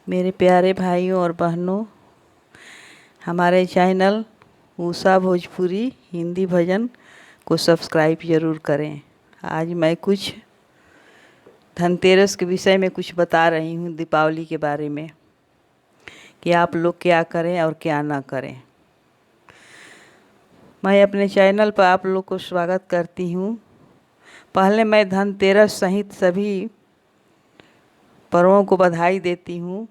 मेरे प्यारे भाइयों और बहनों, हमारे चैनल उषा भोजपुरी हिंदी भजन को सब्सक्राइब ज़रूर करें। आज मैं कुछ धनतेरस के विषय में कुछ बता रही हूँ, दीपावली के बारे में, कि आप लोग क्या करें और क्या ना करें। मैं अपने चैनल पर आप लोग को स्वागत करती हूँ। पहले मैं धनतेरस सहित सभी पर्वों को बधाई देती हूँ।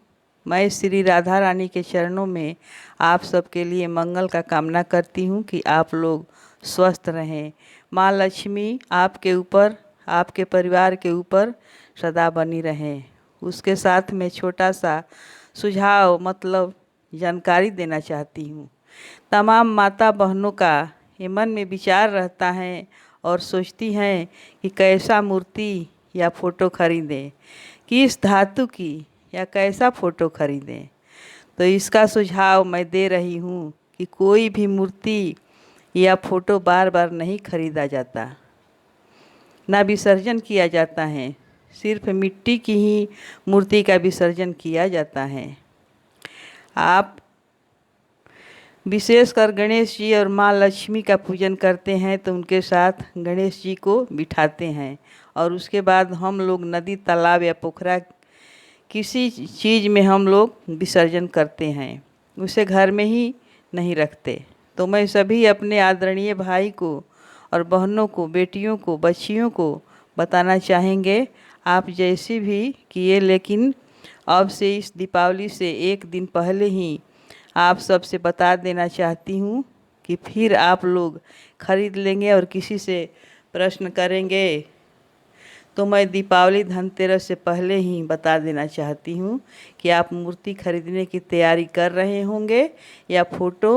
मैं श्री राधा रानी के चरणों में आप सबके लिए मंगल का कामना करती हूँ कि आप लोग स्वस्थ रहें। माँ लक्ष्मी आपके ऊपर, आपके परिवार के ऊपर सदा बनी रहें। उसके साथ में छोटा सा सुझाव मतलब जानकारी देना चाहती हूँ। तमाम माता बहनों का ये मन में विचार रहता है और सोचती हैं कि कैसा मूर्ति या फ़ोटो खरीदें, किस धातु की या कैसा फ़ोटो खरीदें। तो इसका सुझाव मैं दे रही हूँ कि कोई भी मूर्ति या फ़ोटो बार बार नहीं खरीदा जाता, ना विसर्जन किया जाता है। सिर्फ मिट्टी की ही मूर्ति का विसर्जन किया जाता है। आप विशेषकर गणेश जी और माँ लक्ष्मी का पूजन करते हैं तो उनके साथ गणेश जी को बिठाते हैं और उसके बाद हम लोग नदी, तालाब या पोखरा किसी चीज़ में हम लोग विसर्जन करते हैं, उसे घर में ही नहीं रखते। तो मैं सभी अपने आदरणीय भाई को और बहनों को, बेटियों को, बच्चियों को बताना चाहेंगे, आप जैसे भी किए, लेकिन अब से इस दीपावली से एक दिन पहले ही आप सबसे बता देना चाहती हूँ कि फिर आप लोग खरीद लेंगे और किसी से प्रश्न करेंगे तो मैं दीपावली धनतेरस से पहले ही बता देना चाहती हूँ कि आप मूर्ति खरीदने की तैयारी कर रहे होंगे या फ़ोटो।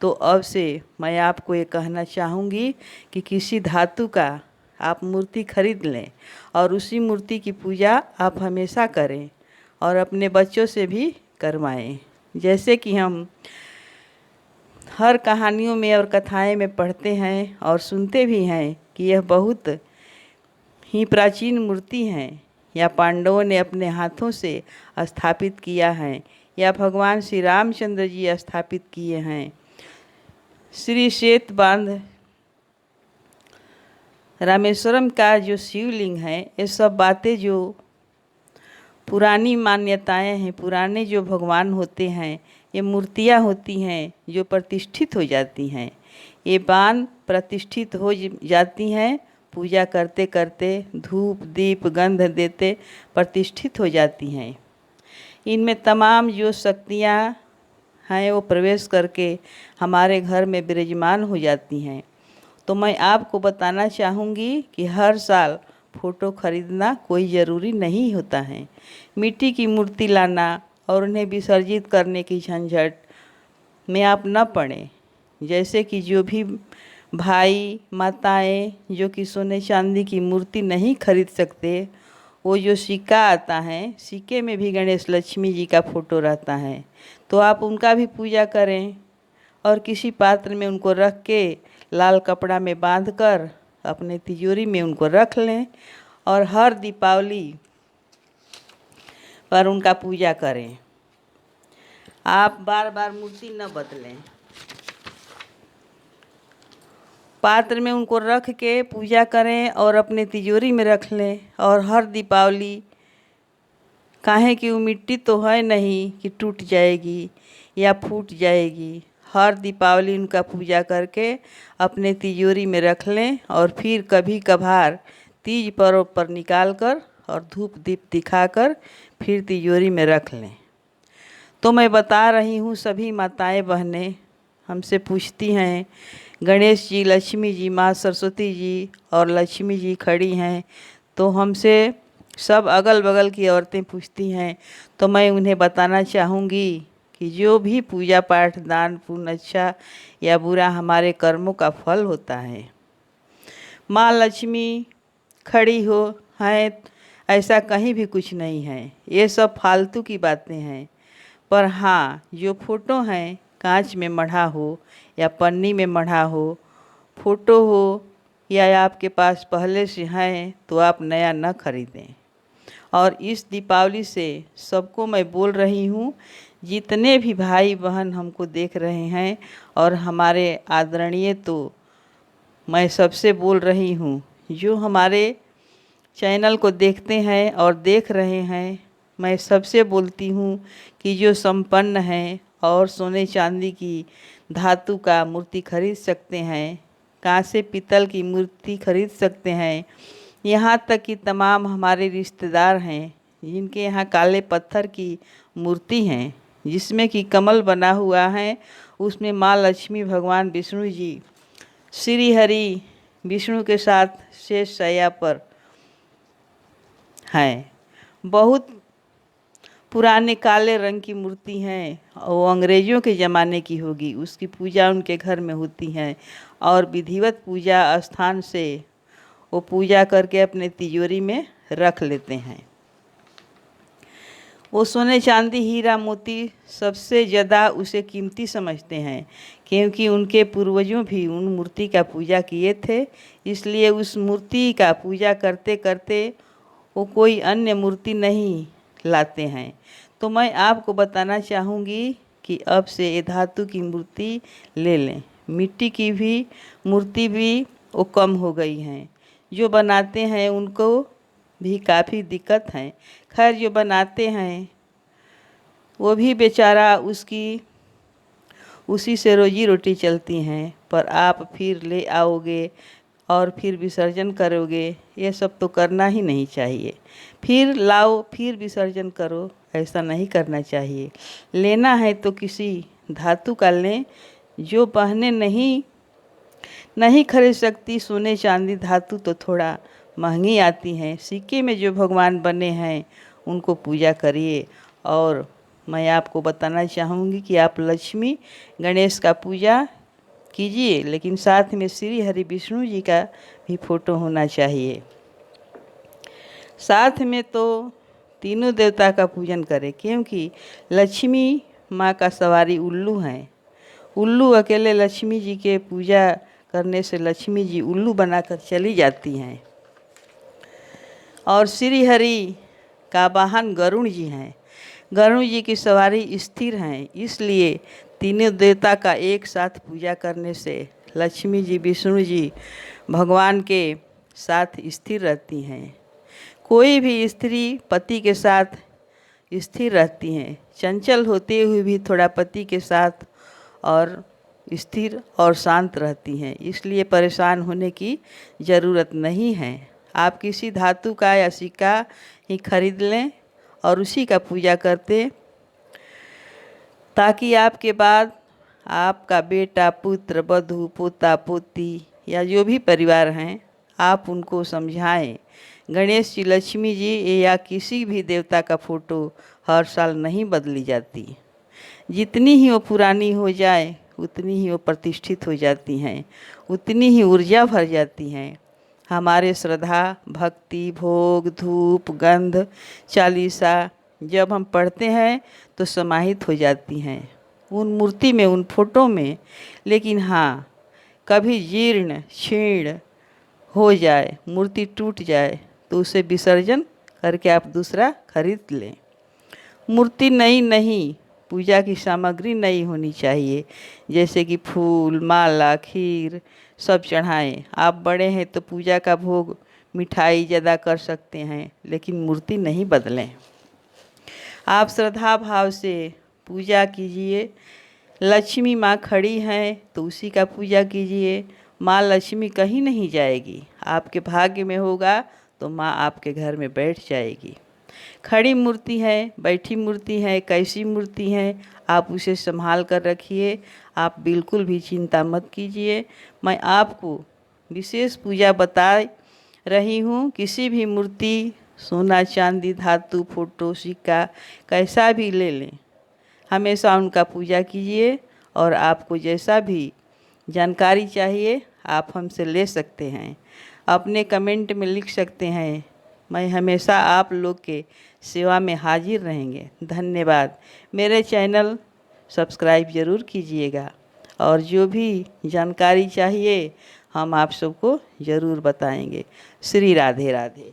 तो अब से मैं आपको ये कहना चाहूँगी कि किसी धातु का आप मूर्ति खरीद लें और उसी मूर्ति की पूजा आप हमेशा करें और अपने बच्चों से भी करवाएं। जैसे कि हम हर कहानियों में और कथाएं में पढ़ते हैं और सुनते भी हैं कि यह बहुत ही प्राचीन मूर्ति हैं, या पांडवों ने अपने हाथों से स्थापित किया है, या भगवान श्री रामचंद्र जी स्थापित किए हैं। श्री श्वेत बांध रामेश्वरम का जो शिवलिंग है, ये सब बातें जो पुरानी मान्यताएं हैं, पुराने जो भगवान होते हैं, ये मूर्तियां होती हैं जो प्रतिष्ठित हो जाती हैं। ये बाण प्रतिष्ठित हो जाती हैं, पूजा करते करते धूप दीप गंध देते प्रतिष्ठित हो जाती हैं। इनमें तमाम जो शक्तियाँ हैं वो प्रवेश करके हमारे घर में विराजमान हो जाती हैं। तो मैं आपको बताना चाहूँगी कि हर साल फ़ोटो खरीदना कोई ज़रूरी नहीं होता है। मिट्टी की मूर्ति लाना और उन्हें विसर्जित करने की झंझट में आप न पड़ें। जैसे कि जो भी भाई माताएं जो कि सोने चांदी की मूर्ति नहीं खरीद सकते, वो जो सिक्का आता है, सिक्के में भी गणेश लक्ष्मी जी का फ़ोटो रहता है, तो आप उनका भी पूजा करें और किसी पात्र में उनको रख के लाल कपड़ा में बांधकर अपने तिजोरी में उनको रख लें और हर दीपावली पर उनका पूजा करें। आप बार बार मूर्ति न बदलें, पात्र में उनको रख के पूजा करें और अपने तिजोरी में रख लें। और हर दीपावली, काहे कि वो मिट्टी तो है नहीं कि टूट जाएगी या फूट जाएगी, हर दीपावली उनका पूजा करके अपने तिजोरी में रख लें और फिर कभी कभार तीज पर्व पर निकाल कर और धूप दीप दिखाकर फिर तिजोरी में रख लें। तो मैं बता रही हूँ, सभी माताएं बहनें हमसे पूछती हैं, गणेश जी, लक्ष्मी जी, माँ सरस्वती जी और लक्ष्मी जी खड़ी हैं, तो हमसे सब अगल बगल की औरतें पूछती हैं। तो मैं उन्हें बताना चाहूँगी कि जो भी पूजा पाठ, दान पुण्य, अच्छा या बुरा, हमारे कर्मों का फल होता है। माँ लक्ष्मी खड़ी हो हैं ऐसा कहीं भी कुछ नहीं है, ये सब फालतू की बातें हैं। पर हाँ, जो फ़ोटो हैं, कांच में मढ़ा हो या पन्नी में मढ़ा हो फ़ोटो हो, या आपके पास पहले से हैं, तो आप नया न खरीदें और इस दीपावली से सबको मैं बोल रही हूँ, जितने भी भाई बहन हमको देख रहे हैं और हमारे आदरणीय, तो मैं सबसे बोल रही हूँ, जो हमारे चैनल को देखते हैं और देख रहे हैं, मैं सबसे बोलती हूँ कि जो संपन्न हैं और सोने चांदी की धातु का मूर्ति खरीद सकते हैं, कांसे पीतल की मूर्ति खरीद सकते हैं, यहाँ तक कि तमाम हमारे रिश्तेदार हैं जिनके यहाँ काले पत्थर की मूर्ति हैं, जिसमें कि कमल बना हुआ है, उसमें माँ लक्ष्मी, भगवान विष्णु जी, श्री हरि विष्णु के साथ शेष शैया पर हैं। बहुत पुराने काले रंग की मूर्ति हैं, वो अंग्रेज़ों के ज़माने की होगी। उसकी पूजा उनके घर में होती है और विधिवत पूजा स्थान से वो पूजा करके अपने तिजोरी में रख लेते हैं। वो सोने चांदी हीरा मोती सबसे ज़्यादा उसे कीमती समझते हैं, क्योंकि उनके पूर्वजों भी उन मूर्ति का पूजा किए थे। इसलिए उस मूर्ति का पूजा करते करते वो कोई अन्य मूर्ति नहीं लाते हैं। तो मैं आपको बताना चाहूँगी कि अब से ये धातु की मूर्ति ले लें। मिट्टी की भी मूर्ति भी वो कम हो गई हैं। जो बनाते हैं उनको भी काफ़ी दिक्कत है। खैर, जो बनाते हैं वो भी बेचारा उसी से रोजी रोटी चलती हैं। पर आप फिर ले आओगे और फिर विसर्जन करोगे, ये सब तो करना ही नहीं चाहिए। फिर लाओ फिर विसर्जन करो, ऐसा नहीं करना चाहिए। लेना है तो किसी धातु का लें, जो पहने नहीं खरीद सकती। सोने चांदी धातु तो थोड़ा महंगी आती हैं। सिक्के में जो भगवान बने हैं उनको पूजा करिए। और मैं आपको बताना चाहूँगी कि आप लक्ष्मी गणेश का पूजा कीजिए, लेकिन साथ में श्री हरि विष्णु जी का भी फोटो होना चाहिए। साथ में तो तीनों देवता का पूजन करें, क्योंकि लक्ष्मी माँ का सवारी उल्लू हैं। उल्लू अकेले लक्ष्मी जी के पूजा करने से लक्ष्मी जी उल्लू बनाकर चली जाती हैं। और श्री हरि का वाहन गरुण जी हैं। गरुण जी की सवारी स्थिर हैं, इसलिए तीनों देवता का एक साथ पूजा करने से लक्ष्मी जी, विष्णु जी भगवान के साथ स्थिर रहती हैं। कोई भी स्त्री पति के साथ स्थिर रहती हैं, चंचल होते हुए भी थोड़ा पति के साथ और स्थिर और शांत रहती हैं। इसलिए परेशान होने की ज़रूरत नहीं है। आप किसी धातु का या सिक्का ही खरीद लें और उसी का पूजा करते, ताकि आपके बाद आपका बेटा, पुत्र, बधू, पोता, पोती या जो भी परिवार हैं, आप उनको समझाएं। गणेश जी, लक्ष्मी जी या किसी भी देवता का फोटो हर साल नहीं बदली जाती। जितनी ही वो पुरानी हो जाए उतनी ही वो प्रतिष्ठित हो जाती हैं, उतनी ही ऊर्जा भर जाती हैं। हमारे श्रद्धा, भक्ति, भोग, धूप, गंध, चालीसा जब हम पढ़ते हैं तो समाहित हो जाती हैं उन मूर्ति में, उन फोटो में। लेकिन हाँ, कभी जीर्ण क्षीण हो जाए, मूर्ति टूट जाए, तो उसे विसर्जन करके आप दूसरा खरीद लें। मूर्ति नई नहीं, पूजा की सामग्री नई होनी चाहिए, जैसे कि फूल, माला, खीर सब चढ़ाएं। आप बड़े हैं तो पूजा का भोग, मिठाई ज़्यादा कर सकते हैं, लेकिन मूर्ति नहीं बदलें। आप श्रद्धा भाव से पूजा कीजिए। लक्ष्मी माँ खड़ी हैं तो उसी का पूजा कीजिए। माँ लक्ष्मी कहीं नहीं जाएगी, आपके भाग्य में होगा तो माँ आपके घर में बैठ जाएगी। खड़ी मूर्ति है, बैठी मूर्ति है, कैसी मूर्ति है, आप उसे संभाल कर रखिए। आप बिल्कुल भी चिंता मत कीजिए। मैं आपको विशेष पूजा बता रही हूँ। किसी भी मूर्ति, सोना, चांदी, धातु, फोटो, सिक्का कैसा भी ले लें, हमेशा उनका पूजा कीजिए। और आपको जैसा भी जानकारी चाहिए आप हमसे ले सकते हैं, अपने कमेंट में लिख सकते हैं। मैं हमेशा आप लोग के सेवा में हाजिर रहेंगे। धन्यवाद। मेरे चैनल सब्सक्राइब ज़रूर कीजिएगा और जो भी जानकारी चाहिए हम आप सबको ज़रूर बताएंगे। श्री राधे राधे।